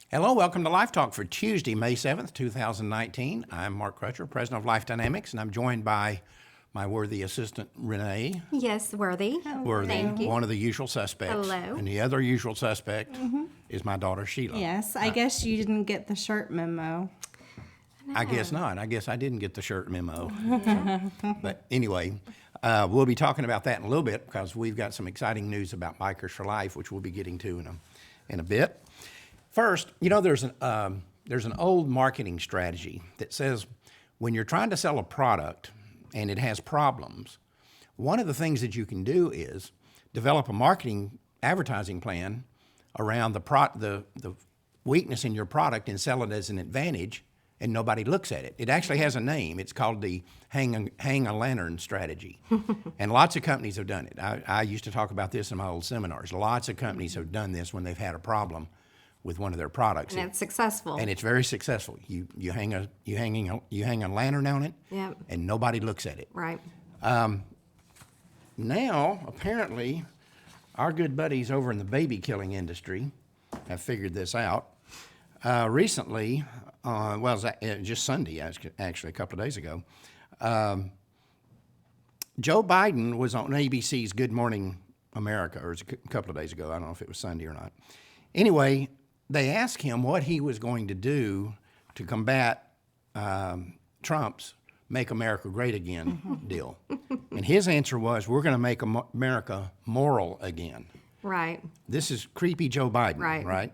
Hello, welcome to Life Talk for Tuesday, May 7th, 2019. I'm Mark Crutcher, president of Life Dynamics, and I'm joined by my worthy assistant, Renee. Yes, worthy. Worthy, Thank you. one of the usual suspects. Hello. And the other usual suspect is my daughter, Sheila. Yes, I guess you didn't get the shirt memo. I guess not. I guess I didn't get the shirt memo. But anyway, we'll be talking about that in a little bit because we've got some exciting news about Bikers for Life, which we'll be getting to in a bit. First, you know, there's an old marketing strategy that says when you're trying to sell a product and it has problems, one of the things that you can do is develop a marketing advertising plan around the weakness in your product and sell it as an advantage, and nobody looks at it. It actually has a name. It's called the hang a lantern strategy. And lots of companies have done it. I used to talk about this in my old seminars. Lots of companies have done this when they've had a problem with one of their products. And it's successful. And it's very successful. You hang a lantern on it, Yep. and nobody looks at it. Right. Now, apparently, our good buddies over in the baby killing industry have figured this out. Recently, it was just Sunday, actually, a couple of days ago, Joe Biden was on ABC's Good Morning America, or it was a couple of days ago. I don't know if it was Sunday or not. Anyway, they asked him what he was going to do to combat Trump's Make America Great Again deal. And his answer was, we're going to make America moral again. Right. This is creepy Joe Biden, Right.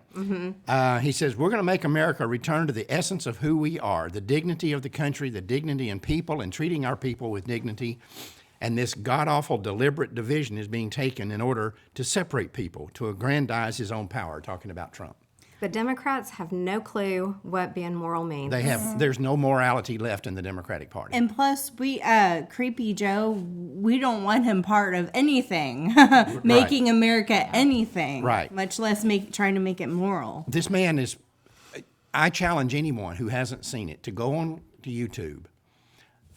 He says, we're going to make America return to the essence of who we are, the dignity of the country, the dignity in people, and treating our people with dignity. And this god-awful deliberate division is being taken in order to separate people, to aggrandize his own power, talking about Trump. The Democrats have no clue what being moral means. There's no morality left in the Democratic Party. And plus, Creepy Joe, we don't want him part of anything, making America anything, Right. much less trying to make it moral. This man is, I challenge anyone who hasn't seen it to go on to YouTube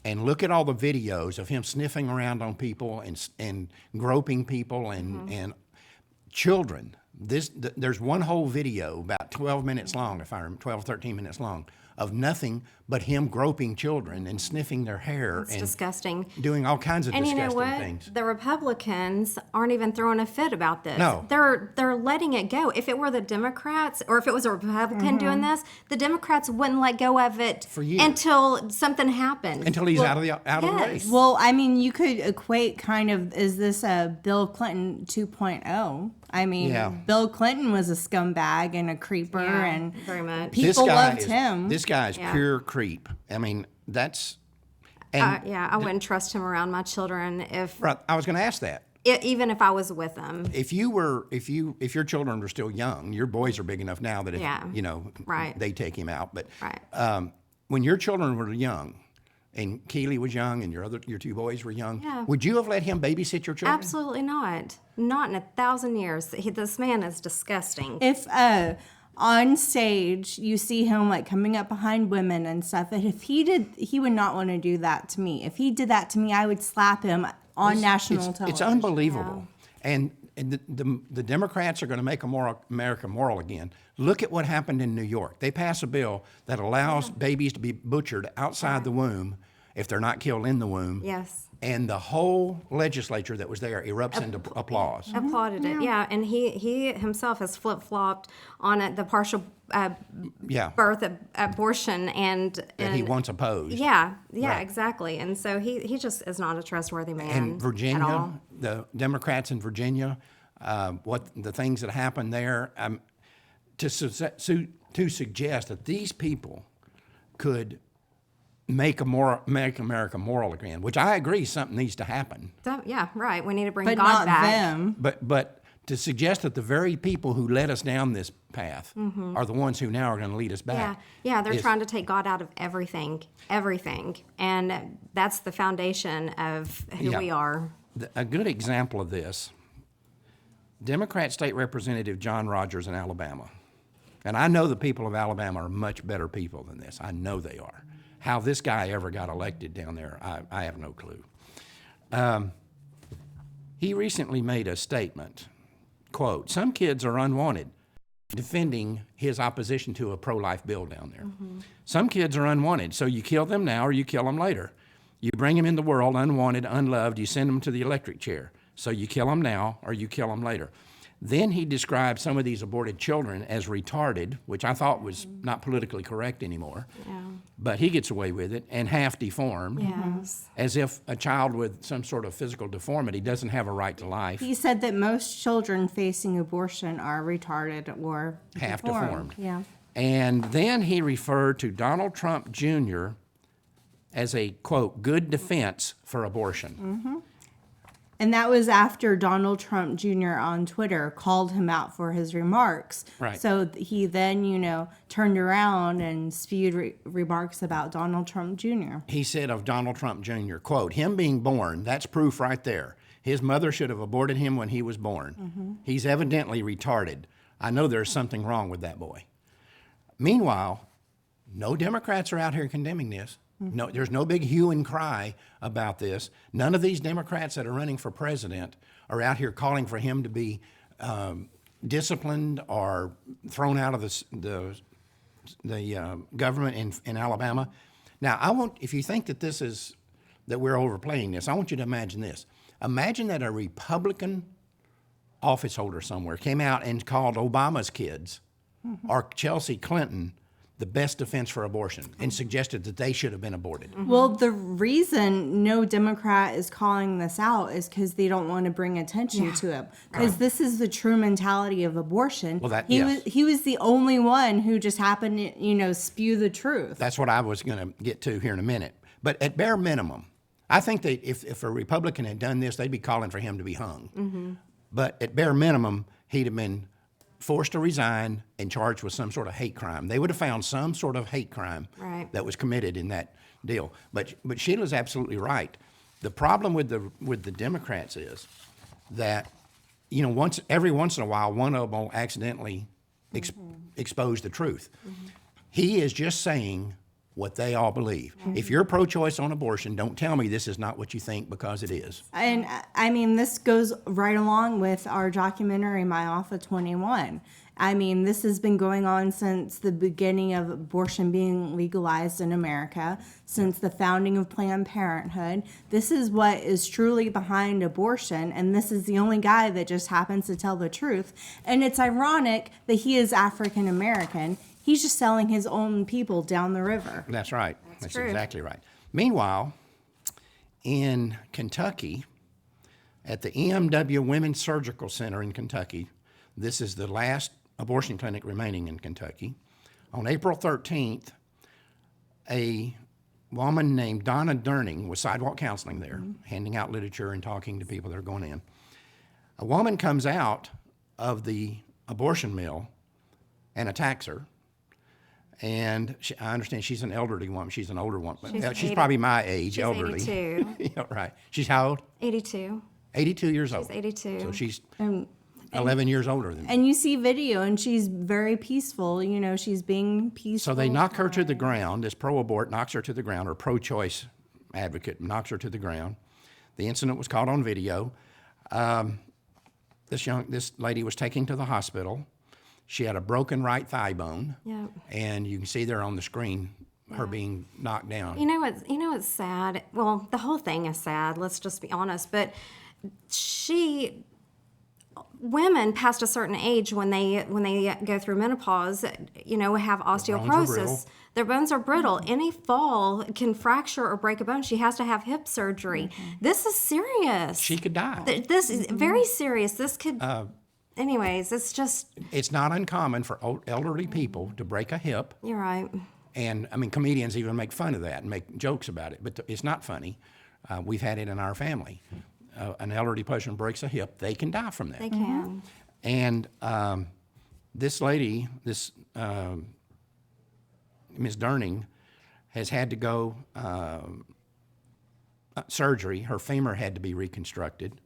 and look at all the videos of him sniffing around on people and groping people and children. There's one whole video about 12 minutes long, if I remember, 12, 13 minutes long, of nothing but him groping children and sniffing their hair. It's and disgusting. Doing all kinds of And you disgusting know what? things. The Republicans aren't even throwing a fit about this. No. They're letting it go. If it were the Democrats, or if it was a Republican doing this, the Democrats wouldn't let go of it For years. until something happened. Until he's out of the yes. race. Well, I mean, you could equate kind of, is this a Bill Clinton 2.0? I mean, Yeah. Bill Clinton was a scumbag and a creeper, Yeah, and very much. people loved him. This guy is Yeah. pure creep. I mean, that's. And I wouldn't trust him around my children if right, I was going to ask that. even if I was with them. If your children were still young, your boys are big enough now that if Yeah. Right. they take him out. But Right. when your children were young, and Keely was young, and your two boys were young, Yeah. would you have let him babysit your children? Absolutely not. Not in 1,000 years. This man is disgusting. If on stage you see him like coming up behind women and stuff, and if he did, he would not want to do that to me. If he did that to me, I would slap him on national television. It's unbelievable. And the Democrats are going to make America moral again. Look at what happened in New York. They pass a bill that allows babies to be butchered outside the womb if they're not killed in the womb. Yes. And the whole legislature that was there erupts into applause. Applauded it. Yeah. And he himself has flip-flopped on the partial birth abortion and He once opposed. Yeah, Right. exactly. And so he just is not a trustworthy man And at Virginia, all. the Democrats in Virginia, what the things that happened there, to suggest that these people could make America moral again, which I agree something needs to happen. So, yeah, right. We need to bring but God not back. them. But to suggest that the very people who led us down this path are the ones who now are going to lead us Yeah, back. yeah, they're is- trying to take God out of everything, and that's the foundation of who Yeah. we are. A good example of this, Democrat State Representative John Rogers in Alabama. And I know the people of Alabama are much better people than this. I know they are. How this guy ever got elected down there, I have no clue. He recently made a statement, quote, "Some kids are unwanted. defending his opposition to a pro-life bill down there. Some kids are unwanted, so you kill them now or you kill them later. You bring them in the world unwanted, unloved, you send them to the electric chair. So you kill them now or you kill them later. Then he described some of these aborted children as retarded, which I thought was not politically correct anymore. Yeah. But he gets away with it, and half deformed, Yes. as if a child with some sort of physical deformity doesn't have a right to life. He said that most children facing abortion are retarded or Half deformed. Yeah. And then he referred to Donald Trump Jr. as a, quote, good defense for abortion. And that was after Donald Trump Jr. on Twitter called him out for his remarks. Right. So he then, turned around and spewed remarks about Donald Trump Jr. He said of Donald Trump Jr., quote, him being born, that's proof right there. His mother should have aborted him when he was born. He's evidently retarded. I know there's something wrong with that boy. Meanwhile, no Democrats are out here condemning this. No, there's no big hue and cry about this. None of these Democrats that are running for president are out here calling for him to be disciplined or thrown out of the government in Alabama. Now, if you think that that we're overplaying this, I want you to imagine this. Imagine that a Republican office holder somewhere came out and called Obama's kids or Chelsea Clinton the best defense for abortion and suggested that they should have been aborted. Well, the reason no Democrat is calling this out is because they don't want to bring attention to it. Because this is the true mentality of abortion. Well, he was the only one who just happened to, spew the truth. That's what I was going to get to here in a minute. But at bare minimum, I think that if a Republican had done this, they'd be calling for him to be hung. But at bare minimum, he'd have been forced to resign and charged with some sort of hate crime. They would have found some sort of hate crime that was committed in that deal. But Sheila's absolutely right. The problem with the Democrats is that every once in a while one of them will accidentally expose the truth. He is just saying what they all believe. If you're pro-choice on abortion, don't tell me this is not what you think, because it is. And I mean, this goes right along with our documentary, My Alpha 21. I mean, this has been going on since the beginning of abortion being legalized in America, since the founding of Planned Parenthood. This is what is truly behind abortion, and this is the only guy that just happens to tell the truth. And it's ironic that he is African American. He's just selling his own people down the river. That's right. That's true. Exactly right. Meanwhile, in Kentucky, at the E.M.W. Women's Surgical Center in Kentucky, this is the last abortion clinic remaining in Kentucky. On April 13th, a woman named Donna Durning was sidewalk counseling there, handing out literature and talking to people that are going in. A woman comes out of the abortion mill and attacks her. And I understand she's an elderly woman. She's an older woman. She's probably my age, She's elderly. 82. Yeah, right. She's how old? 82. 82 years old. She's 82. So she's 11 years older than me. And you see video, and she's very peaceful. She's being peaceful. So they knock her to the ground. This pro-abort knocks her to the ground, or pro-choice advocate knocks her to the ground. The incident was caught on video. This lady was taken to the hospital. She had a broken right thigh bone. Yep. And you can see there on the screen her being knocked down. You know what's sad? Well, the whole thing is sad, let's just be honest, but women past a certain age, when they go through menopause, have osteoporosis. Their bones are brittle. Any fall can fracture or break a bone. She has to have hip surgery. This is serious. She could die. This is very serious. This could anyways, it's not uncommon for elderly people to break a hip. You're right. And I mean, comedians even make fun of that and make jokes about it, but it's not funny. We've had it in our family. An elderly person breaks a hip, they can die from that. They can. And this lady, Ms. Durning, has had to go surgery. Her femur had to be reconstructed.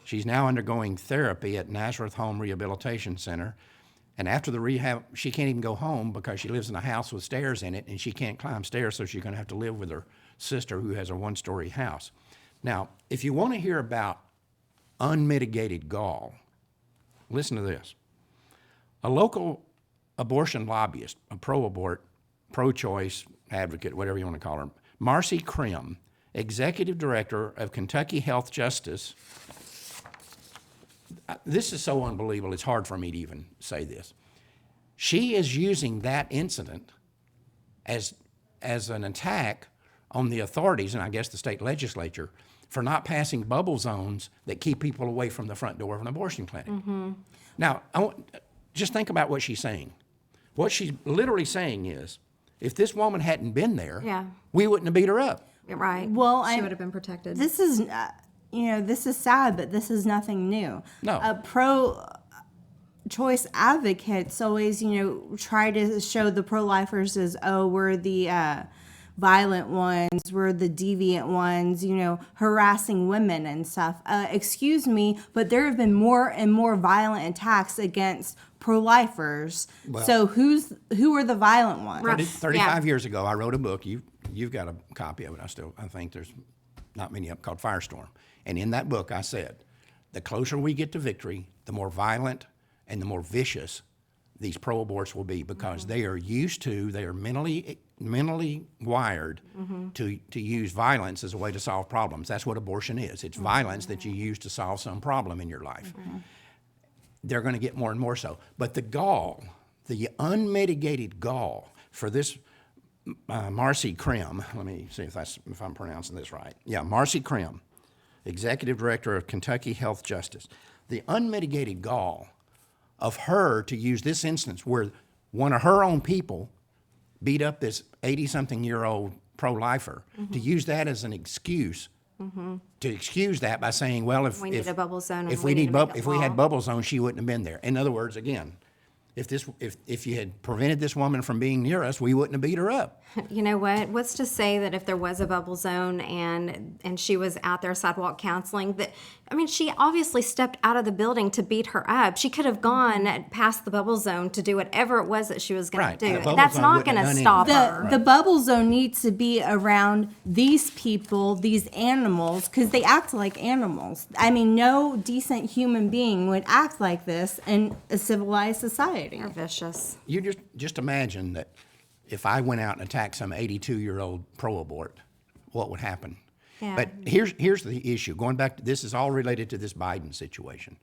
She's now undergoing therapy at Nazareth Home Rehabilitation Center. And after the rehab, she can't even go home because she lives in a house with stairs in it, and she can't climb stairs, so she's going to have to live with her sister, who has a one-story house. Now, if you want to hear about unmitigated gall, listen to this. A local abortion lobbyist, a pro-abort, pro-choice advocate, whatever you want to call her, Marcy Krim, executive director of Kentucky Health Justice. This is so unbelievable, it's hard for me to even say this. She is using that incident as an attack on the authorities, and I guess the state legislature, for not passing bubble zones that keep people away from the front door of an abortion clinic. Now, just think about what she's saying. What she's literally saying is, if this woman hadn't been there, we wouldn't have beat her up. Right. Well, she would have been protected. This is, this is sad, but this is nothing new. No. Pro-choice advocates always, try to show the pro-lifers as, oh, we're the violent ones, we're the deviant ones, harassing women and stuff. Excuse me, but there have been more and more violent attacks against pro-lifers. Well, so who are the violent ones? 35 years ago, I wrote a book. You've got a copy of it. I think there's not many up, called Firestorm. And in that book, I said, the closer we get to victory, the more violent and the more vicious these pro-aborts will be, because they are mentally wired to use violence as a way to solve problems. That's what abortion is. It's violence that you use to solve some problem in your life. They're going to get more and more so. But the gall, the unmitigated gall for this Marcy Krim, let me see if I'm pronouncing this right. Yeah, Marcy Krim, executive director of Kentucky Health Justice. The unmitigated gall of her to use this instance where one of her own people beat up this 80-something-year-old pro-lifer, to use that as an excuse, to excuse that by saying, well, if we need a bubble zone, if we had bubble zone, she wouldn't have been there. In other words, again, if you had prevented this woman from being near us, we wouldn't have beat her up. You know what? What's to say that if there was a bubble zone and she was out there sidewalk counseling, she obviously stepped out of the building to beat her up. She could have gone past the bubble zone to do whatever it was that she was going to do. That's not going to stop her. The bubble zone needs to be around these people, these animals, because they act like animals. No decent human being would act like this in a civilized society. They're vicious. You just imagine that if I went out and attacked some 82-year-old pro-abort, what would happen? Yeah. But here's the issue. Going back to this is all related to this Biden situation.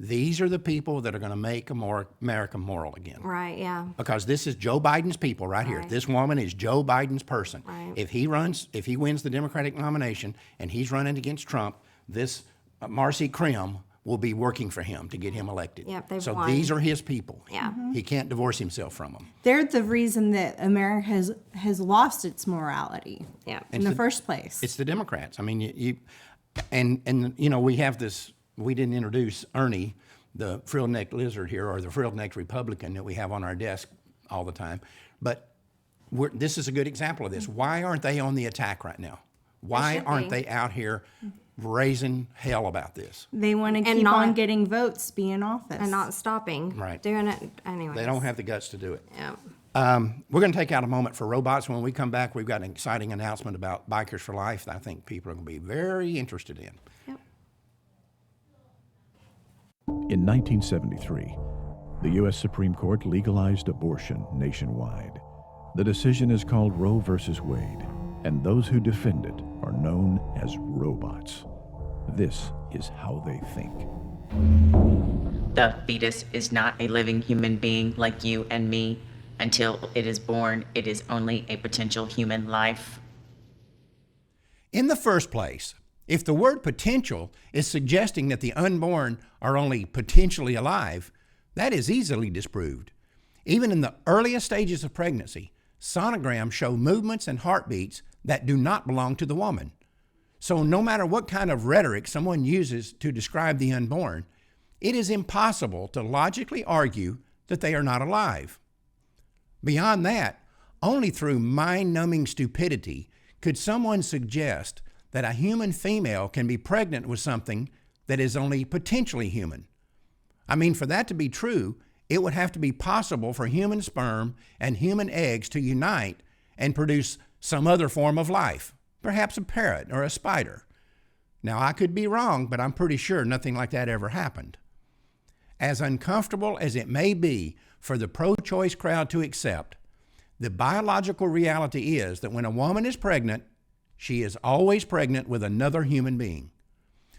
These are the people that are going to make America moral again. Right, yeah. Because this is Joe Biden's people right here. This woman is Joe Biden's person. Right. If he wins the Democratic nomination and he's running against Trump, this Marcy Krim will be working for him to get him elected. Yep, they've so won. These are his people. Yeah. He can't divorce himself from them. They're the reason that America has lost its morality in the first place. It's the Democrats. We have this, we didn't introduce Ernie, the frilled-necked lizard here, or the frilled-necked Republican that we have on our desk all the time. But this is a good example of this. Why aren't they on the attack right now? Why aren't they out here raising hell about this? They want to keep on getting votes, be in office. And not stopping. Right. Doing it anyway. They don't have the guts to do it. Yeah. We're going to take out a moment for robots. When we come back, we've got an exciting announcement about Bikers for Life that I think people are going to be very interested in. Yep. In 1973, the U.S. Supreme Court legalized abortion nationwide. The decision is called Roe v. Wade, and those who defend it are known as robots. This is how they think. The fetus is not a living human being like you and me. Until it is born, it is only a potential human life. In the first place, if the word potential is suggesting that the unborn are only potentially alive, that is easily disproved. Even in the earliest stages of pregnancy, sonograms show movements and heartbeats that do not belong to the woman. So no matter what kind of rhetoric someone uses to describe the unborn, it is impossible to logically argue that they are not alive. Beyond that, only through mind-numbing stupidity could someone suggest that a human female can be pregnant with something that is only potentially human. For that to be true, it would have to be possible for human sperm and human eggs to unite and produce some other form of life, perhaps a parrot or a spider. Now, I could be wrong, but I'm pretty sure nothing like that ever happened. as uncomfortable as it may be for the pro-choice crowd to accept, the biological reality is that when a woman is pregnant, she is always pregnant with another human being.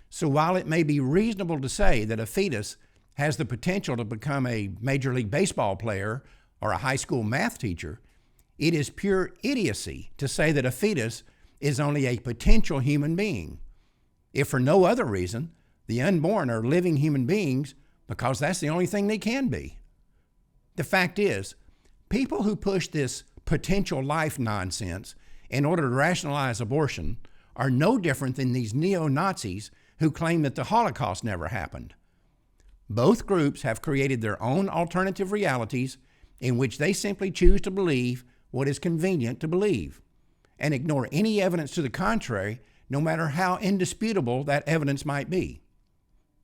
So while it may be reasonable to say that a fetus has the potential to become a Major League Baseball player or a high school math teacher, it is pure idiocy to say that a fetus is only a potential human being. If for no other reason, the unborn are living human beings because that's the only thing they can be. The fact is, people who push this potential life nonsense in order to rationalize abortion are no different than these neo-Nazis who claim that the Holocaust never happened. Both groups have created their own alternative realities in which they simply choose to believe what is convenient to believe and ignore any evidence to the contrary, no matter how indisputable that evidence might be.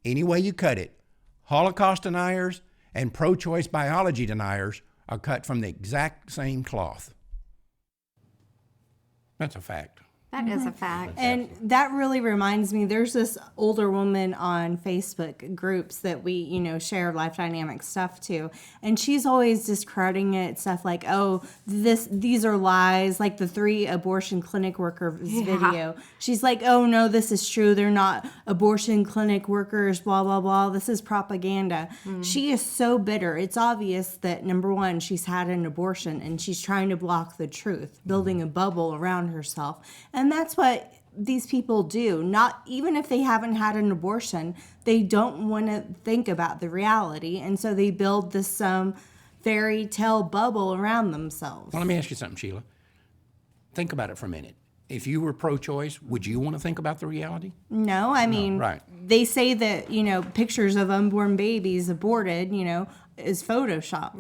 Any way you cut it, Holocaust deniers and pro-choice biology deniers are cut from the exact same cloth. That's a fact. That is a fact. And that really reminds me, there's this older woman on Facebook groups that we, share Life Dynamic stuff to. And she's always discrediting it, stuff like, oh, these are lies, like the 3 abortion clinic workers video. She's like, oh, no, this is true. They're not abortion clinic workers, blah, blah, blah. This is propaganda. She is so bitter. It's obvious that, number one, she's had an abortion and she's trying to block the truth, building a bubble around herself. And that's what these people do. Not even if they haven't had an abortion, they don't want to think about the reality. And so they build this fairy tale bubble around themselves. Well, let me ask you something, Sheila. Think about it for a minute. If you were pro-choice, would you want to think about the reality? No, I mean, right. They say that, pictures of unborn babies aborted, is Photoshop.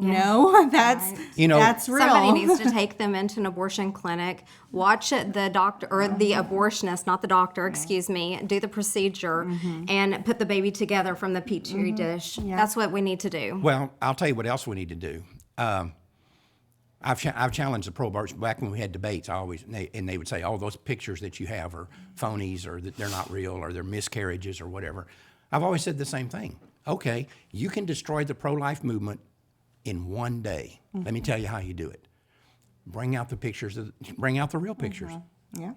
That's real. Somebody needs to take them into an abortion clinic, watch the doctor or the abortionist, not the doctor, excuse me, do the procedure and put the baby together from the petri dish. Yeah. That's what we need to do. Well, I'll tell you what else we need to do. I've challenged the pro-abortion back when we had debates. They would say, "Oh, those pictures that you have are phonies, or that they're not real, or they're miscarriages, or whatever." I've always said the same thing. Okay, you can destroy the pro-life movement in one day. Let me tell you how you do it. Bring out the pictures. Bring out the real pictures. Yeah.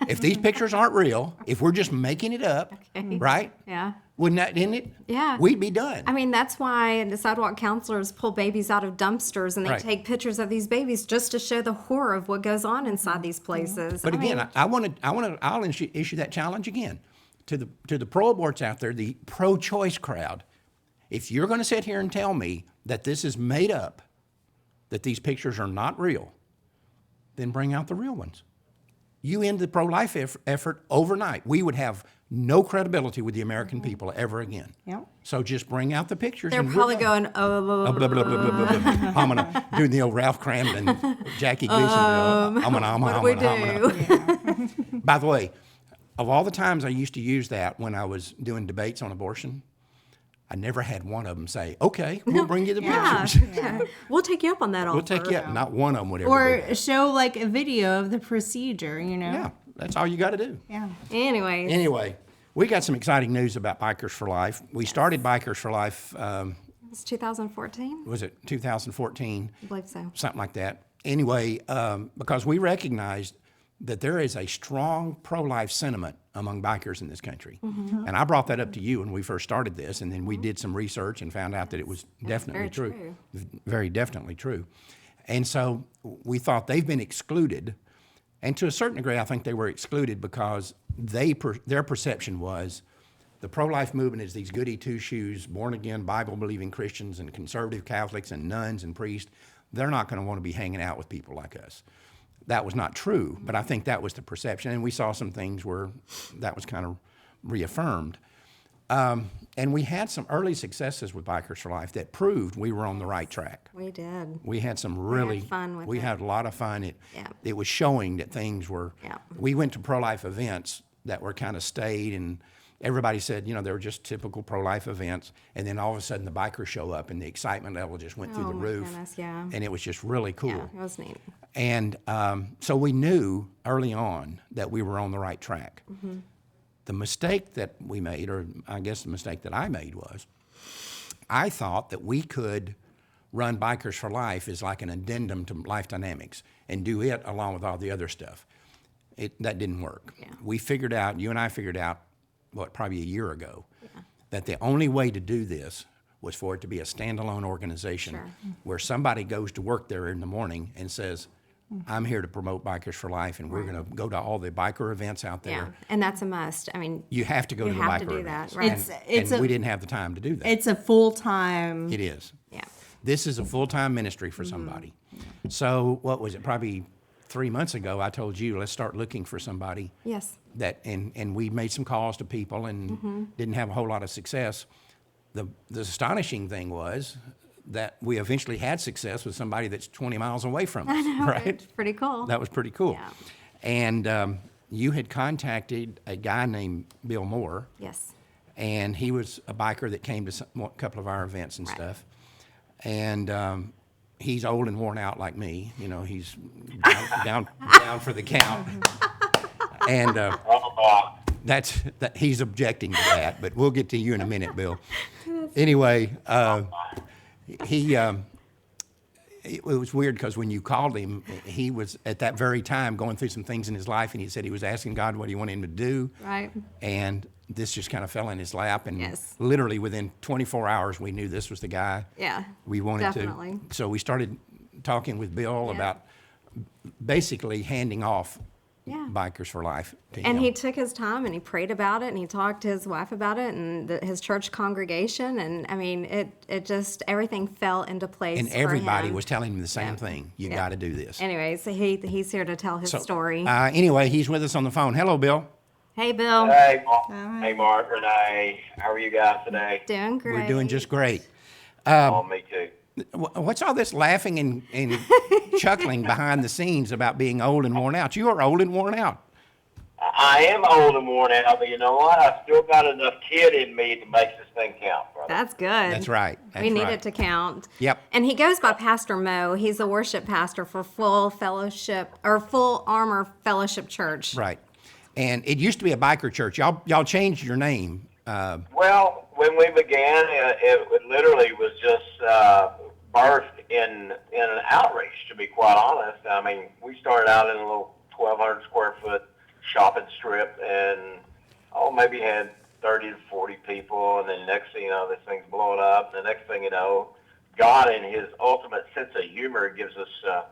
If these pictures aren't real, if we're just making it up, right? Yeah. Isn't it? Yeah. We'd be done. I mean, that's why the sidewalk counselors pull babies out of dumpsters and they Right. take pictures of these babies just to show the horror of what goes on inside these places. But again, I'll issue that challenge again to the pro-aborts out there, the pro-choice crowd. If you're going to sit here and tell me that this is made up, that these pictures are not real, then bring out the real ones. You end the pro-life effort overnight. We would have no credibility with the American people ever again. Yep. So just bring out the pictures. They're and probably we're done. going, oh, Blah, blah, blah, blah, blah, blah. I'm gonna do the old Ralph Cramden, Jackie Gleason. what do we do? By the way, of all the times I used to use that when I was doing debates on abortion, I never had one of them say, "Okay, we'll bring you the pictures. Yeah. We'll take you up on that offer. We'll take you up." Not one of them would ever do Or that. show like a video of the procedure, Yeah, that's all you got to do. Yeah. Anyways. Anyway, we got some exciting news about Bikers for Life. We started Bikers for Life, It's 2014? was it 2014? I believe so. Something like that. Anyway, because we recognized that there is a strong pro-life sentiment among bikers in this country. And I brought that up to you when we first started this, and then we did some research and found out that it was definitely very true. true. Very definitely true. And so we thought they've been excluded, and to a certain degree I think they were excluded because their perception was the pro-life movement is these goody two-shoes, born-again, Bible-believing Christians and conservative Catholics and nuns and priests. They're not going to want to be hanging out with people like us. That was not true, but I think that was the perception, and we saw some things where that was kind of reaffirmed. And we had some early successes with Bikers for Life that proved we were on the right track. We did. We had some really fun with we it. had a lot of fun. Yeah. It was showing that things were. Yeah. We went to pro-life events that were kind of staid, and everybody said, they were just typical pro-life events. And then all of a sudden, the bikers show up, and the excitement level just went through the my roof. goodness, yeah. And it was just really cool. Yeah, it was neat. And so we knew early on that we were on the right track. The mistake that we made, or I guess the mistake that I made, was I thought that we could run Bikers for Life as like an addendum to Life Dynamics and do it along with all the other stuff. That didn't work. Yeah. We figured out, you and I figured out, probably a year ago, that the only way to do this was for it to be a standalone organization where somebody goes to work there in the morning and says, I'm here to promote Bikers for Life, and we're going to go to all the biker events out there. Yeah, and that's a must. I mean, You have to go to the you have to biker do events. that, right? And we didn't have the time to do that. It's a full-time. It is. Yeah. This is a full-time ministry for somebody. So what was it, probably 3 months ago, I told you, let's start looking for somebody. Yes. And we made some calls to people and didn't have a whole lot of success. The astonishing thing was that we eventually had success with somebody that's 20 miles away from us, I know, right? it's pretty cool. That was pretty cool. Yeah. And you had contacted a guy named Bill Moore, Yes. and he was a biker that came to a couple of our events and Right. stuff. And he's old and worn out like me. You know, he's down for the count. And he's objecting to that, but we'll get to you in a minute, Bill. Anyway, it was weird because when you called him, he was at that very time going through some things in his life, and he said he was asking God what he wanted him to do. Right. And this just kind of fell in his lap, and Yes. literally within 24 hours, we knew this was the guy Yeah. we wanted definitely. to. So we started talking with Bill Yeah. about basically handing off Yeah. Bikers for Life to And him. he took his time and he prayed about it and he talked to his wife about it and his church congregation. And I mean, it just, everything fell into place. And for everybody him. was telling him the same Yeah. thing. You Yeah. got to do this. Anyways, so he's here to tell his So, story. Anyway, he's with us on the phone. Hello, Bill. Hey, Bill. Hey, hey, Mark, Renee. How are you guys today? Doing great. We're doing just great. Oh, me too. What's all this laughing and chuckling behind the scenes about being old and worn out? You are old and worn out. I am old and worn out, but you know what? I still got enough kid in me to make this thing count, brother. That's good. That's right. We need right. it to count. Yep. And he goes by Pastor Mo. He's a worship pastor for Full Fellowship or Full Armor Fellowship Church. Right. And it used to be a biker church. Y'all changed your name. Well, when we began, it literally was just birthed in an outreach, to be quite honest. I mean, we started out in a little 1,200 square foot shopping strip, and maybe had 30 to 40 people, and then next thing you know, this thing's blowing up. And the next thing you know, God, in His ultimate sense of humor, gives us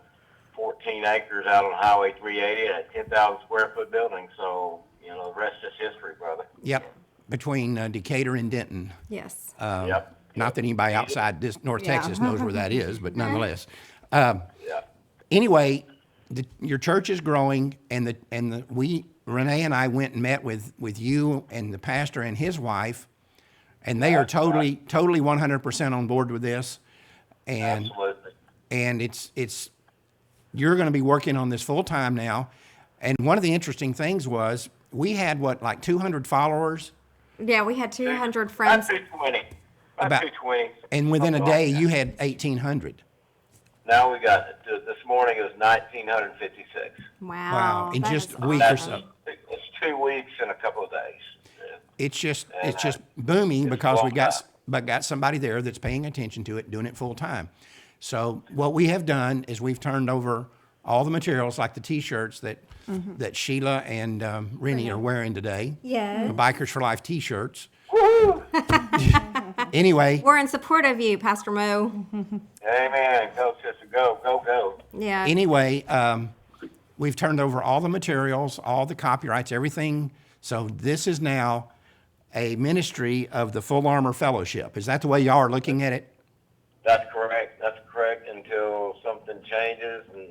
14 acres out on Highway 380 and a 10,000 square foot building. So, you know, the rest is history, brother. Yep. Between Decatur and Denton. Yes. Yep. Not that anybody outside North Yeah. Texas knows where that is, but nonetheless. Yeah. Anyway, your church is growing, and Renee and I went and met with you and the pastor and his wife, and they are totally 100% on board with this. And Absolutely. and it's you're going to be working on this full time now. And one of the interesting things was we had like 200 followers, Yeah, we had 200 friends. About 220. About About- 220. and within a Something day like that. you had 1,800. Now we got, this morning it was 1,956. Wow. In that just is a week or awesome. so. It's 2 weeks and a couple of days. Yeah. It's just And, booming it's because we blown got somebody there that's paying attention to it, doing it full time. So what we have done is we've turned over all the materials, like the T-shirts that Sheila and Rennie are wearing today. Yeah. The Bikers for Life T-shirts. Anyway, We're in support of you, Pastor Mo. Amen. Go, sister. Go, go, go. Yeah. anyway, we've turned over all the materials, all the copyrights, everything. So this is now a ministry of the Full Armor Fellowship. Is that the way y'all are looking at it? That's correct. That's correct until something changes. And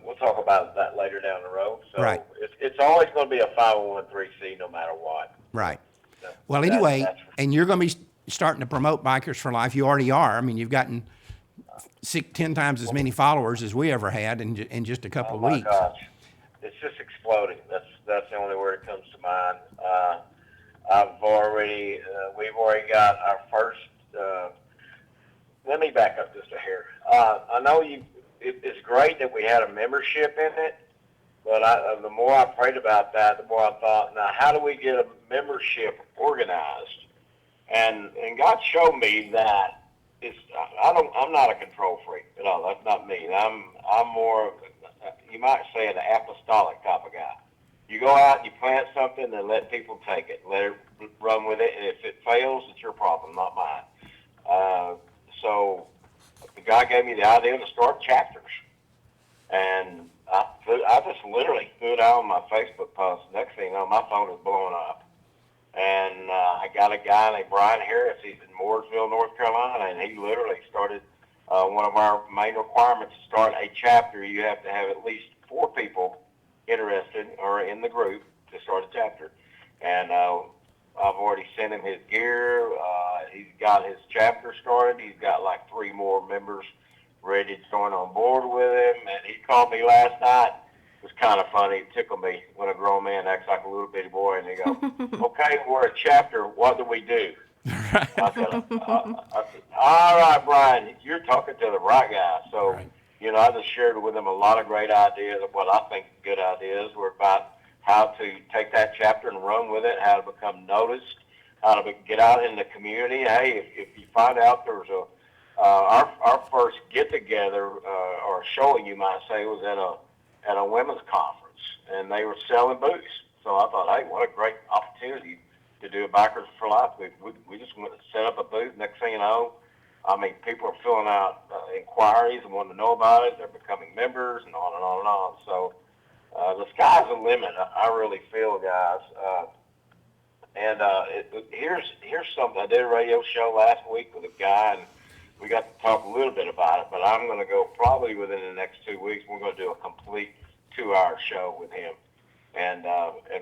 we'll talk about that later down the road. So Right. it's always going to be a 501(c) no matter what. Right. So Well, that- anyway, that's- and you're going to be starting to promote Bikers for Life. You already are. I mean, you've gotten 10 times as many followers as we ever had in just a couple Oh of my weeks. gosh, it's just exploding. That's the only word that comes to mind. We've already got our first. Let me back up just a hair. I know it's great that we had a membership in it, but the more I prayed about that, the more I thought, now how do we get a membership organized? And God showed me that I'm not a control freak at all. That's not me. I'm more, you might say, an apostolic type of guy. You go out and you plant something and let people take it. Let it run with it. And if it fails, it's your problem, not mine. So God gave me the idea to start chapters. And I just literally threw it out on my Facebook post. Next thing you know, my phone is blowing up. And I got a guy named Brian Harris. He's in Mooresville, North Carolina, and he literally started one of our main requirements to start a chapter. You have to have at least 4 people interested or in the group to start a chapter. And I've already sent him his gear. He's got his chapter started. He's got like 3 more members ready to join on board with him. And he called me last night. It was kind of funny. It tickled me when a grown man acts like a little bitty boy, and they go, "Okay, we're a chapter. What do we do?" I said, "All right, Brian, you're talking to the right guy." So, Right. I just shared with him a lot of great ideas of what I think good ideas were about how to take that chapter and run with it, how to become noticed, how to get out in the community. Hey, if you find out there's our first get together or showing, you might say, was at a women's conference, and they were selling booze. So I thought, hey, what a great opportunity to do a Bikers for Life. We just went to set up a booth. Next thing you know, people are filling out inquiries and wanting to know about it. They're becoming members, and on and on and on. So the sky's the limit, I really feel, guys. Here's something. I did a radio show last week with a guy, and we got to talk a little bit about it, but I'm going to go probably within the next 2 weeks. We're going to do a complete 2-hour show with him and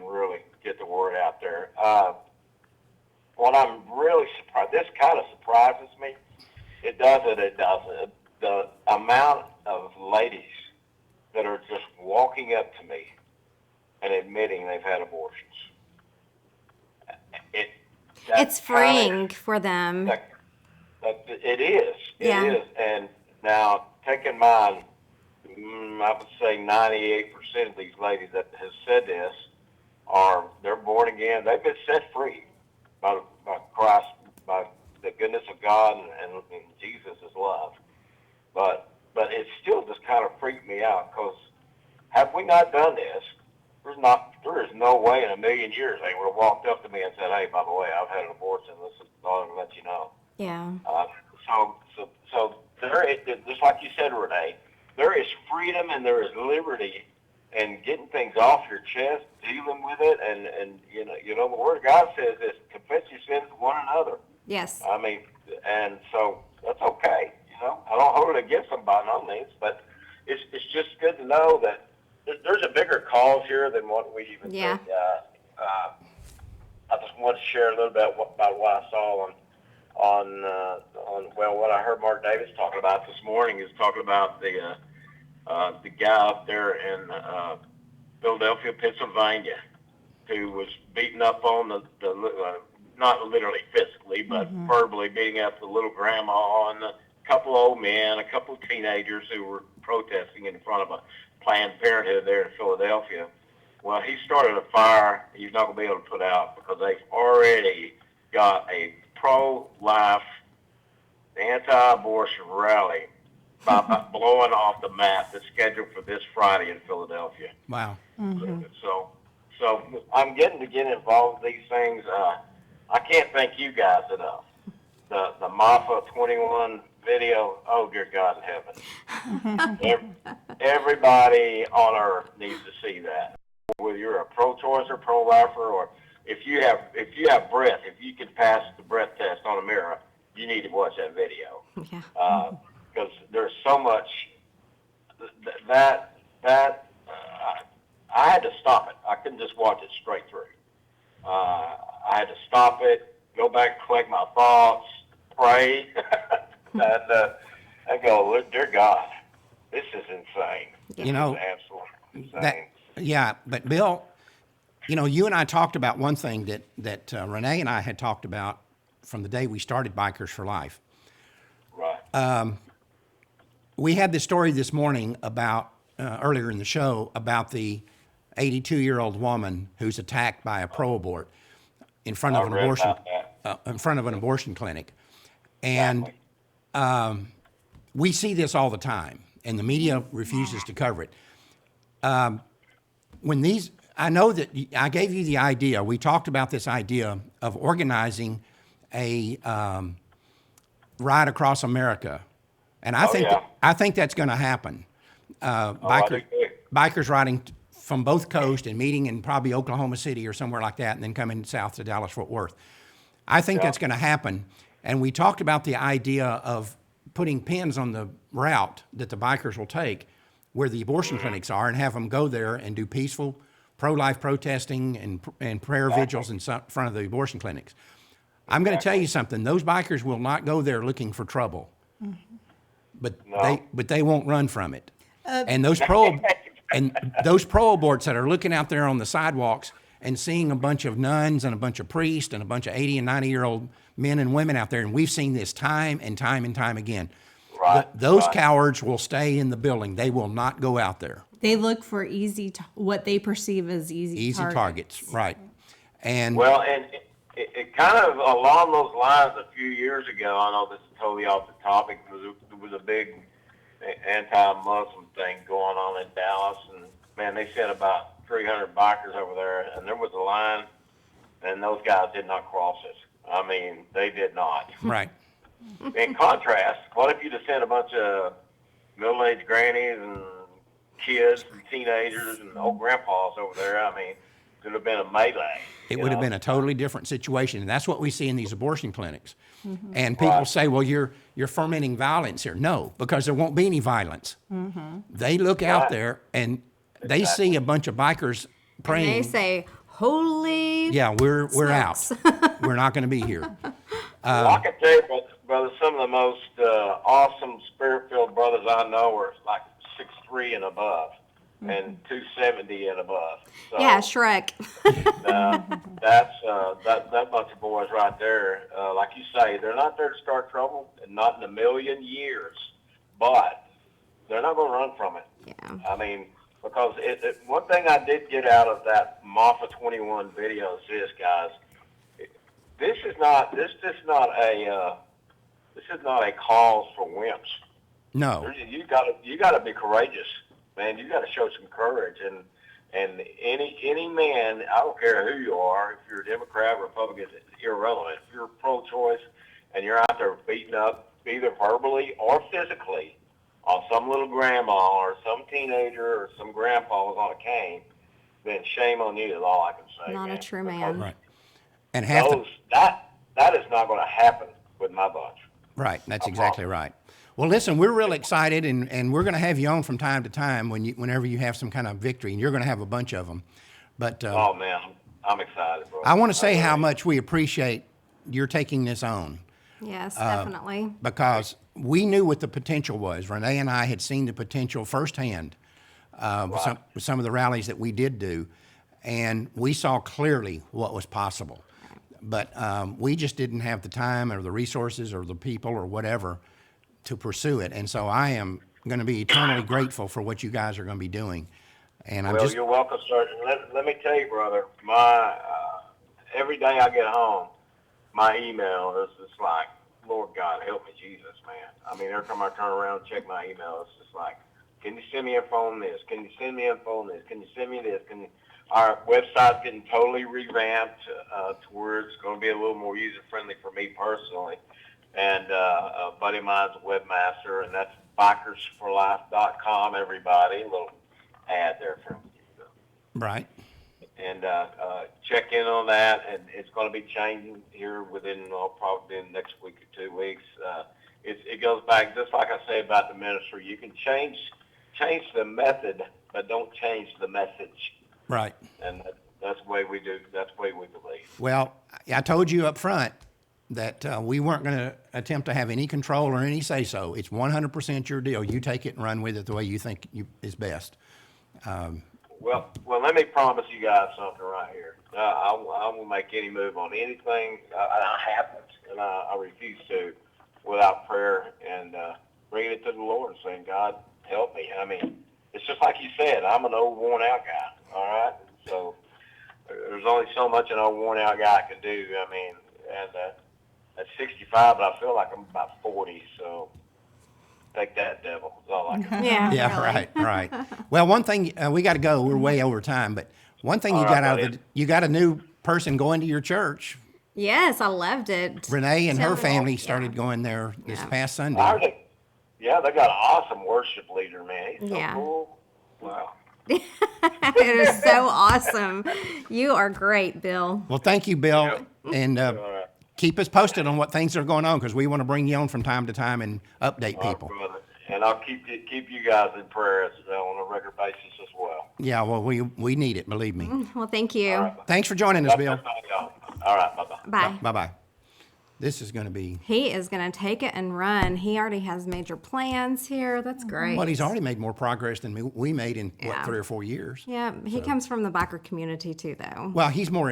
really get the word out there. What I'm really surprised, this kind of surprises me. It doesn't. The amount of ladies that are just walking up to me and admitting they've had abortions. It's freeing for them. It is. Yeah. It is. And now, taking mine, I would say 98% of these ladies that has said this they're born again. They've been set free by Christ, by the goodness of God and Jesus' love. But it still just kind of freaked me out, because have we not done this, there is no way in a million years they would have walked up to me and said, "Hey, by the way, I've had an abortion. This is all to let you know." Yeah. So there is, just like you said, Renee, there is freedom and there is liberty in getting things off your chest, dealing with it, and the Word of God says this: confess your sins to one another. Yes. And so that's okay. I don't hold it against them by no means, but it's just good to know that there's a bigger cause here than what we even think. I just want to share a little bit about what I saw on what I heard Mark Davis talking about this morning. Is talking about the guy up there in Philadelphia, Pennsylvania, who was beating up on the not literally physically, but verbally beating up the little grandma and a couple old men, a couple teenagers who were protesting in front of a Planned Parenthood there in Philadelphia. Well, he started a fire he's not going to be able to put out, because they've already got a pro-life, anti-abortion rally by blowing off the map that's scheduled for this Friday in Philadelphia. Wow. So I'm getting to get involved in these things. I can't thank you guys enough. The MAFA 21 video, oh dear God in heaven. Everybody on earth needs to see that. Whether you're a pro-choicer, pro-lifer, or if you have breath, if you can pass the breath test on a mirror, you need to watch that video. Yeah. Because there's so much that I had to stop it. I couldn't just watch it straight through. I had to stop it, go back, collect my thoughts, pray, and go, dear God, this is insane. This is absolutely insane. But Bill, you and I talked about one thing that Renee and I had talked about from the day we started Bikers for Life. Right. We had this story this morning about, earlier in the show, about the 82-year-old woman who's attacked by a pro-abort in front of an in front of an abortion clinic. And we see this all the time, and the media refuses to cover it. I know that I gave you the idea. We talked about this idea of organizing a ride across America, and I think that's going to happen. Bikers riding from both coasts and meeting in probably Oklahoma City or somewhere like that, and then coming south to Dallas-Fort Worth. I think that's going to happen. And we talked about the idea of putting pins on the route that the bikers will take where the abortion clinics are, and have them go there and do peaceful pro-life protesting and prayer vigils in front of the abortion clinics. I'm going to tell you something. Those bikers will not go there looking for trouble, but they won't run from it. And those pro aborts that are looking out there on the sidewalks and seeing a bunch of nuns and a bunch of priests and a bunch of 80 and 90-year-old men and women out there, and we've seen this time and time and time again. Those cowards will stay in the building. They will not go out there. They look for what they perceive as easy targets. Right. And it kind of along those lines a few years ago, I know this is totally off the topic, there was a big anti-Muslim thing going on in Dallas, and man, they sent about 300 bikers over there, and there was a line, and those guys did not cross it. I mean, they did not. Right. In contrast, what if you just sent a bunch of middle-aged grannies and kids and teenagers and old grandpas over there? I mean, it would have been a melee. It would have been a totally different situation, and that's what we see in these abortion clinics. And people say, well, you're fomenting violence here. No, because there won't be any violence. They look out there, and they see a bunch of bikers praying. And they say, holy we're out. We're not going to be here. Well, I can tell you, brother, some of the most awesome spirit-filled brothers I know are like 6'3" and above, and 270 and above. So, Shrek. that's that bunch of boys right there. Like you say, they're not there to start trouble, and not in a million years. But they're not going to run from it. Yeah. I mean, because one thing I did get out of that Mafia 21 video is this, guys. This is not a cause for wimps. No. You got to be courageous, man. You got to show some courage, and any man, I don't care who you are, if you're a Democrat, Republican, it's irrelevant. If you're pro-choice and you're out there beating up either verbally or physically on some little grandma or some teenager or some grandpa who's on a cane, then shame on you is all I can say. Not a true man. Right. And that is not going to happen with my bunch. Right, that's exactly right. Well, listen, we're real excited, and we're going to have you on from time to time whenever you have some kind of victory, and you're going to have a bunch of them. But oh man, I'm excited, bro. I want to say how much we appreciate your taking this on. Yes, definitely. Because we knew what the potential was. Renee and I had seen the potential firsthand with some of the rallies that we did do, and we saw clearly what was possible. But we just didn't have the time or the resources or the people or whatever to pursue it. And so I am going to be eternally grateful for what you guys are going to be doing. And you're welcome, sir. Let me tell you, brother, my every day I get home, my email is just like, Lord God, help me, Jesus, man. I mean, every time I turn around and check my email, it's just like, can you send me info on this? Can you send me info on this? Can you send me this? Our website's getting totally revamped to where it's going to be a little more user-friendly for me personally. And a buddy of mine's a webmaster, and that's bikersforlife.com, everybody. A little ad there for you. Right. And check in on that, and it's going to be changing here within probably in the next week or 2 weeks. It goes back, just like I say about the ministry, you can change the method, but don't change the message. Right. And that's the way we do. That's the way we believe. Well, I told you up front that we weren't going to attempt to have any control or any say-so. It's 100% your deal. You take it and run with it the way you think is best. Well, let me promise you guys something right here. I won't make any move on anything. I haven't, and I refuse to, without prayer and bringing it to the Lord and saying, God, help me. I mean, it's just like you said, I'm an old, worn-out guy, all right? So there's only so much an old, worn-out guy can do. I mean, and at 65, but I feel like I'm about 40, so take that, devil. That's all I can. Yeah. Yeah, really. right. Well, one thing, we got to go. We're way over time, but one thing you All got right, out of buddy. it, you got a new person going to your church. Yes, I loved it. Renee and her So- family started going there this Yeah. past I Sunday. heard it. Yeah, they got an awesome worship leader, man. He's so Yeah. cool. Wow. It is so awesome. You are great, Bill. Well, thank you, Bill, and All right. keep us posted on what things are going on because we want to bring you on from time to time and update people. Brother. And I'll keep you guys in prayer on a regular basis as well. Yeah, well, we need it, believe me. Well, thank you. All right. Thanks for joining us, Bill. All right, bye-bye. Bye. Bye-bye. This is going to be, He is going to take it and run. He already has major plans here. That's great. well, he's already made more progress than we made in, Yeah. 3 or 4 years. Yeah, he comes from the biker community too, though. Well, he's more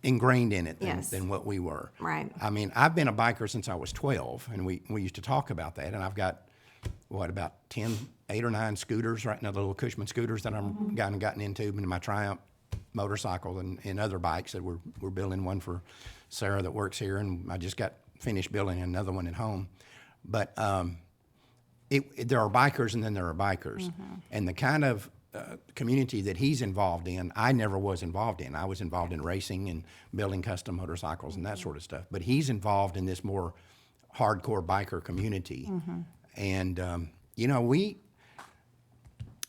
ingrained in it Yes. than what we were. Right. I mean, I've been a biker since I was 12, and we used to talk about that, and I've got, about 8 or 9 scooters right now, the little Cushman scooters that I'm gotten into, and my Triumph motorcycle and other bikes that we're building one for Sarah that works here, and I just got finished building another one at home. But there are bikers and then there are bikers. And the kind of community that he's involved in, I never was involved in. I was involved in racing and building custom motorcycles and that sort of stuff. But he's involved in this more hardcore biker community. And,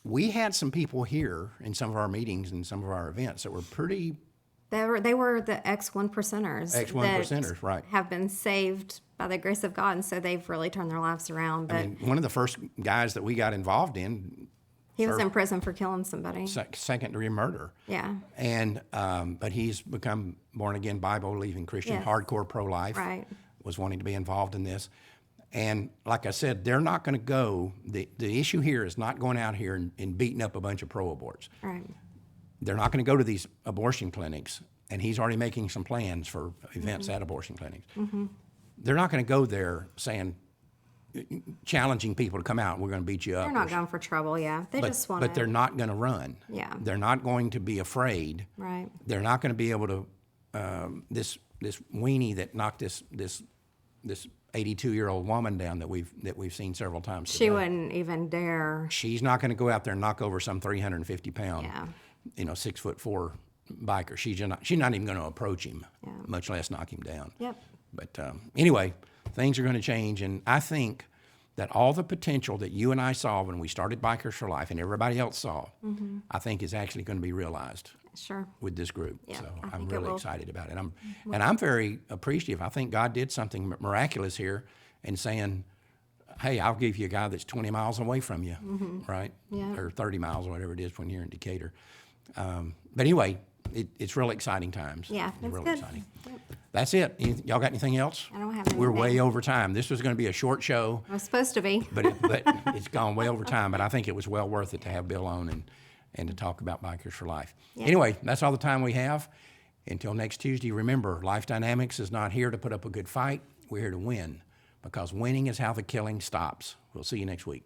we had some people here in some of our meetings and some of our events that were pretty They were the ex-one percenters. X1 percenters, right. Have been saved by the grace of God, and so they've really turned their lives around. But I mean, one of the first guys that we got involved in, he was in prison for killing somebody. second-degree murder. Yeah. And but he's become born-again, Bible-believing Christian, Yes. hardcore pro-life. Right. Was wanting to be involved in this. And like I said, they're not going to go, the issue here is not going out here and beating up a bunch of pro-aborts. Right. They're not going to go to these abortion clinics, and he's already making some plans for events at abortion clinics. They're not going to go there saying, challenging people to come out, we're going to beat you up. They're not going for trouble, yeah. They just want But they're not going to run. Yeah. They're not going to be afraid. Right. They're not going to be able to, this weenie that knocked this 82-year-old woman down that we've seen several times She today. wouldn't even dare. She's not going to go out there and knock over some 350-pound, Yeah. 6'4" biker. She's not even going to approach him, much less knock him down. Yep. But anyway, things are going to change, and I think that all the potential that you and I saw when we started Bikers for Life and everybody else saw, I think is actually going to be realized Sure. with this group. Yeah, So I I'm think it really will. excited about it. I'm very appreciative. I think God did something miraculous here in saying, hey, I'll give you a guy that's 20 miles away from you, right? Yeah. Or 30 miles, or whatever it is when you're in Decatur. But anyway, it's really exciting times. Yeah, It's that's really good. exciting. That's it. Y'all got anything else? I don't have We're way anything. over time. This was going to be a short show, It was supposed to be. but it's gone way over time. But I think it was well worth it to have Bill on and to talk about Bikers for Life. Anyway, that's all the time we have. Until next Tuesday, remember, Life Dynamics is not here to put up a good fight. We're here to win, because winning is how the killing stops. We'll see you next week.